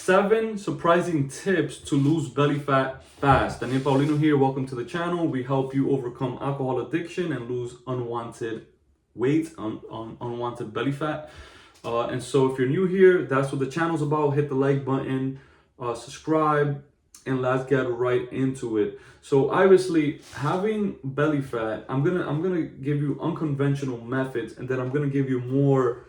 7 surprising tips to lose belly fat fast. Daniel Paulino here. Welcome to the channel. We help you overcome alcohol addiction and lose unwanted weight, unwanted belly fat. And so if you're new here, that's what the channel's about. Hit the like button, subscribe, and let's get right into it. So obviously, having belly fat, I'm gonna give you unconventional methods, and then I'm gonna give you more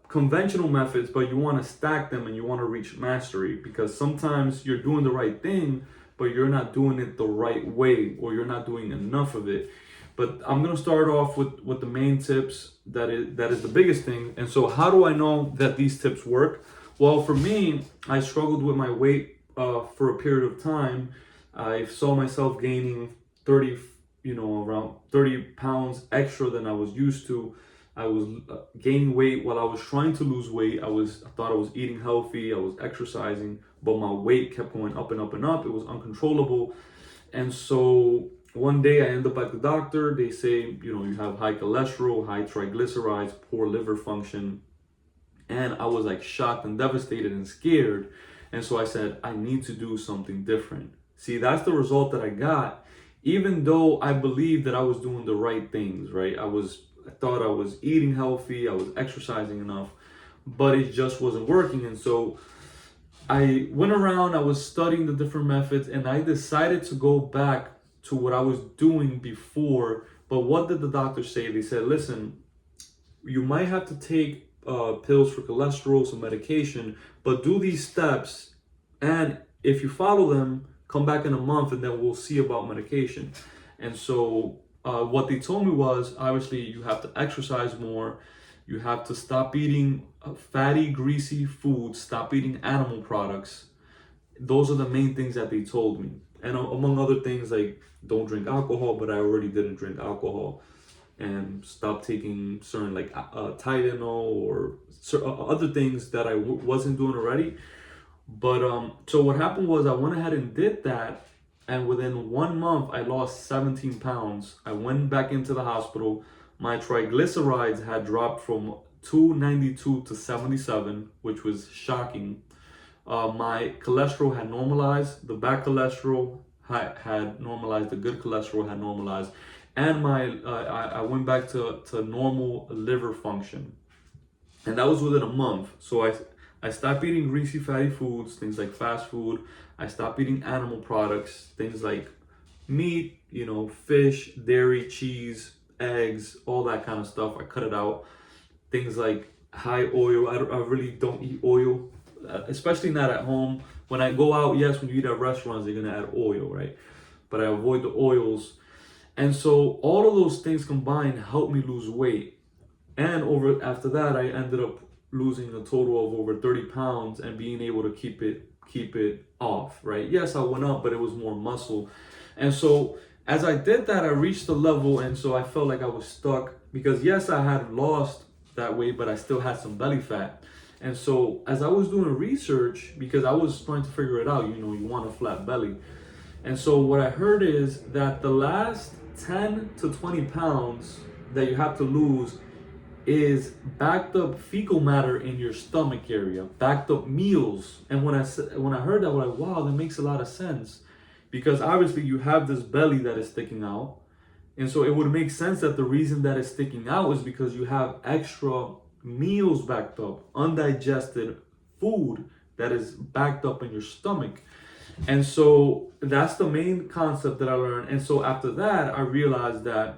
conventional methods, but you want to stack them and you want to reach mastery, because sometimes you're doing the right thing, but you're not doing it the right way, or you're not doing enough of it. But I'm gonna start off with the main tips. That is the biggest thing. And so, how do I know that these tips work? Well, for me, I struggled with my weight for a period of time. I saw myself gaining around 30 pounds extra than I was used to. I was gaining weight while I was trying to lose weight. I thought I was eating healthy, I was exercising, but my weight kept going up and up and up. It was uncontrollable. And so one day I end up at the doctor. They say, you have high cholesterol, high triglycerides, poor liver function. And I was like shocked and devastated and scared. And so I said, I need to do something different. See, that's the result that I got, even though I believed that I was doing the right things, right? I thought I was eating healthy, I was exercising enough, but it just wasn't working. And so I went around, I was studying the different methods, and I decided to go back to what I was doing before. But what did the doctor say? They said, listen, you might have to take pills for cholesterol, some medication, but do these steps, and if you follow them, come back in a month and then we'll see about medication. And so what they told me was, obviously, you have to exercise more, you have to stop eating fatty, greasy foods, stop eating animal products. Those are the main things that they told me. And among other things, like don't drink alcohol, but I already didn't drink alcohol. And stop taking certain like Tylenol or other things that I wasn't doing already. But so what happened was, I went ahead and did that, and within 1 month I lost 17 pounds. I went back into the hospital. My triglycerides had dropped from 292 to 77, which was shocking. My cholesterol had normalized. The bad cholesterol had normalized. The good cholesterol had normalized. And I went back to normal liver function. And that was within a month. So I stopped eating greasy, fatty foods, things like fast food. I stopped eating animal products, things like meat, fish, dairy, cheese, eggs, all that kind of stuff. I cut it out. Things like high oil. I really don't eat oil, especially not at home. When I go out, yes, when you eat at restaurants, they're gonna add oil, right? But I avoid the oils. And so all of those things combined helped me lose weight. And after that, I ended up losing a total of over 30 pounds and being able to keep it off, right? Yes, I went up, but it was more muscle. And so as I did that, I reached a level, and so I felt like I was stuck, because yes, I had lost that weight, but I still had some belly fat. And so as I was doing research, because I was trying to figure it out, you want a flat belly. And so what I heard is that the last 10 to 20 pounds that you have to lose is backed up fecal matter in your stomach area, backed up meals. And when I heard that, I was like, wow, that makes a lot of sense, because obviously you have this belly that is sticking out, and so it would make sense that the reason that it's sticking out is because you have extra meals backed up, undigested food that is backed up in your stomach. And so that's the main concept that I learned. And so after that, I realized that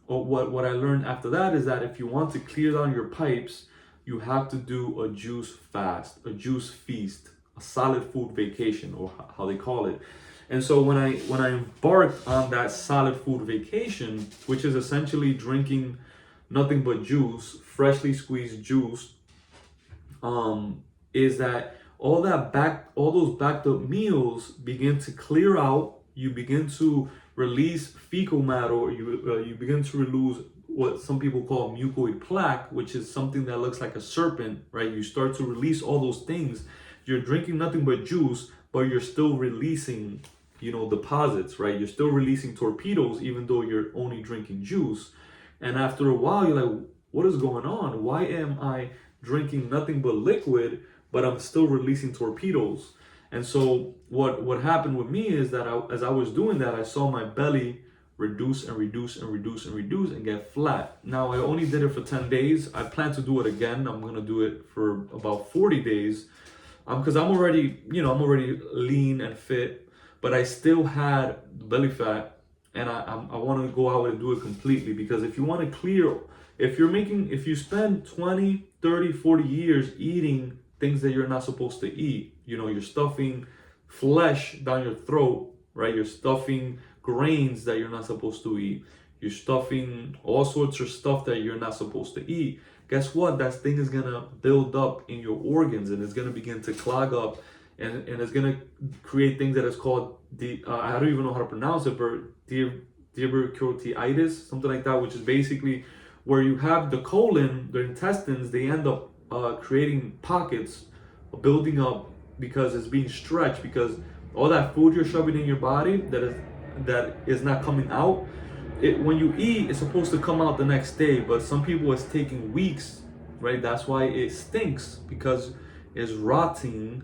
what I learned after that is that if you want to clear down your pipes, you have to do a juice fast, a juice feast, a solid food vacation, or how they call it. And so when I embarked on that solid food vacation, which is essentially drinking nothing but juice, freshly squeezed juice, is that all those backed up meals begin to clear out. You begin to release fecal matter, or you begin to release what some people call mucoid plaque, which is something that looks like a serpent, right? You start to release all those things. You're drinking nothing but juice, but you're still releasing, deposits, right? You're still releasing torpedoes, even though you're only drinking juice. And after a while, you're like, what is going on? Why am I drinking nothing but liquid, but I'm still releasing torpedoes. And so what happened with me is that as I was doing that, I saw my belly reduce and reduce and reduce and reduce and get flat. Now I only did it for 10 days. I plan to do it again. I'm gonna do it for about 40 days. Because I'm already lean and fit, but I still had belly fat, and I want to go out and do it completely. Because if you want to clear, if you spend 20, 30, 40 years eating things that you're not supposed to eat, you're stuffing flesh down your throat, right? You're stuffing grains that you're not supposed to eat. You're stuffing all sorts of stuff that you're not supposed to eat. Guess what? That thing is gonna build up in your organs, and it's gonna begin to clog up, and it's gonna create things that is called I don't even know how to pronounce it, but diverticulitis, something like that, which is basically where you have the colon, the intestines, they end up creating pockets, building up because it's being stretched, because all that food you're shoving in your body that is not coming out. When you eat, it's supposed to come out the next day, but some people it's taking weeks, right? That's why it stinks, because it's rotting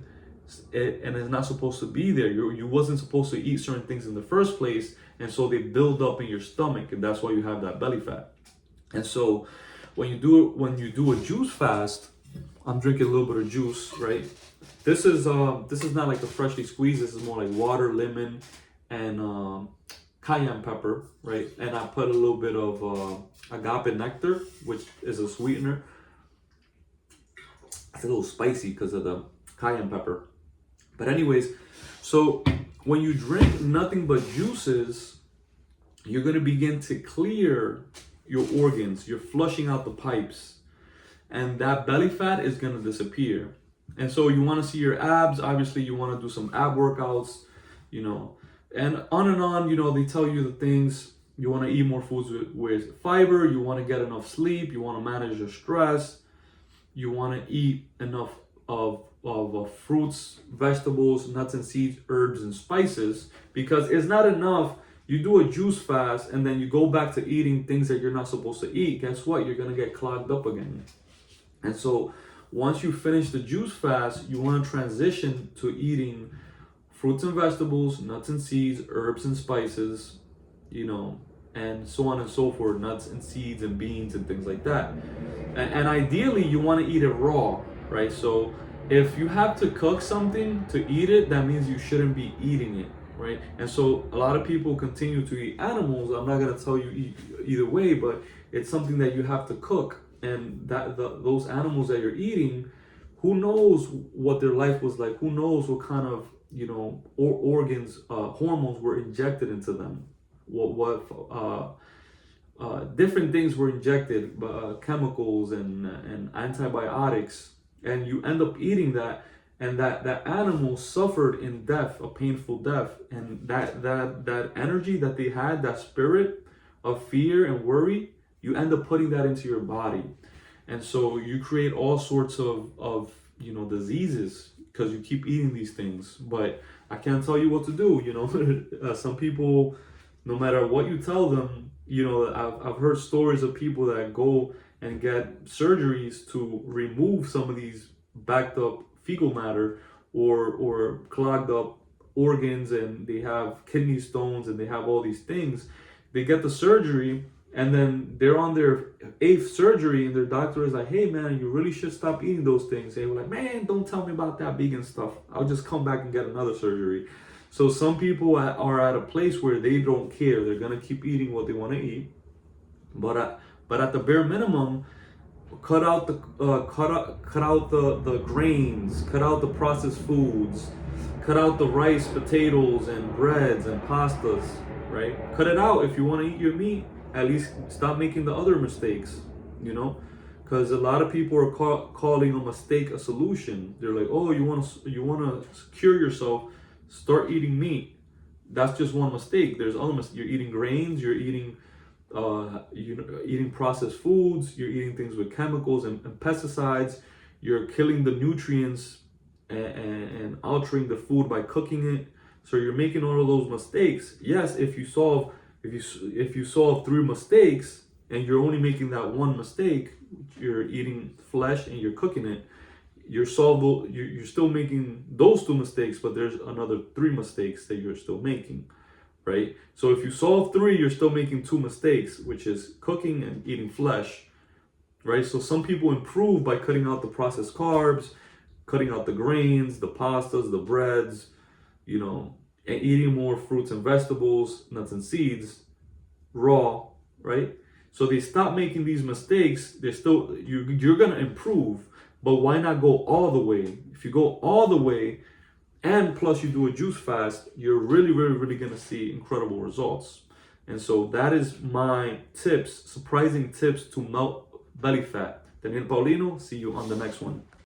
and it's not supposed to be there. You wasn't supposed to eat certain things in the first place, and so they build up in your stomach, and that's why you have that belly fat. And so when you do a juice fast, I'm drinking a little bit of juice, right? This is not like a freshly squeezed. This is more like water, lemon, and cayenne pepper, right? And I put a little bit of agave nectar, which is a sweetener. It's a little spicy because of the cayenne pepper. But anyways, so when you drink nothing but juices, you're going to begin to clear your organs. You're flushing out the pipes, and that belly fat is going to disappear. And so you want to see your abs. Obviously, you want to do some ab workouts, and on, they tell you the things. You want to eat more foods with fiber. You want to get enough sleep. You want to manage your stress. You want to eat enough of fruits, vegetables, nuts and seeds, herbs and spices, because it's not enough. You do a juice fast and then you go back to eating things that you're not supposed to eat. Guess what? You're going to get clogged up again. And so once you finish the juice fast, you want to transition to eating fruits and vegetables, nuts and seeds, herbs and spices, and so on and so forth, nuts and seeds and beans and things like that. And ideally, you want to eat it raw, right? So if you have to cook something to eat it, that means you shouldn't be eating it, right? And so a lot of people continue to eat animals. I'm not going to tell you either way, but it's something that you have to cook. And those animals that you're eating, who knows what their life was like? Who knows what kind of organs, hormones were injected into them? What different things were injected, chemicals and antibiotics, and you end up eating that, and that animal suffered in death, a painful death, and that energy that they had, that spirit of fear and worry, you end up putting that into your body, and so you create all sorts of diseases because you keep eating these things. But I can't tell you what to do. Some people, no matter what you tell them, I've heard stories of people that go and get surgeries to remove some of these backed up fecal matter or clogged up organs, and they have kidney stones and they have all these things. They get the surgery, and then they're on their 8th surgery, and their doctor is like, hey man, you really should stop eating those things. They were like, man, don't tell me about that vegan stuff. I'll just come back and get another surgery. So some people are at a place where they don't care. They're gonna keep eating what they want to eat, but at the bare minimum, cut out the grains, cut out the processed foods, cut out the rice, potatoes, and breads and pastas. Right? Cut it out if you want to eat your meat. At least stop making the other mistakes. Because a lot of people are calling a mistake a solution. They're like, oh, you want to cure yourself. Start eating meat. That's just one mistake. There's other mistakes. You're eating grains. You're eating, eating processed foods. You're eating things with chemicals and pesticides. You're killing the nutrients and altering the food by cooking it. So you're making all of those mistakes. Yes, if you solve 3 mistakes and you're only making that one mistake, you're eating flesh and you're cooking it, you're still making those 2 mistakes, but there's another 3 mistakes that you're still making, right? So if you solve 3, you're still making 2 mistakes, which is cooking and eating flesh, right? So some people improve by cutting out the processed carbs, cutting out the grains, the pastas, the breads, and eating more fruits and vegetables, nuts and seeds, raw, right? So they stop making these mistakes. You're gonna improve, but why not go all the way? If you go all the way, and plus you do a juice fast, you're really, really, really gonna see incredible results. And so that is my surprising tips to melt belly fat. Daniel Paulino, see you on the next one.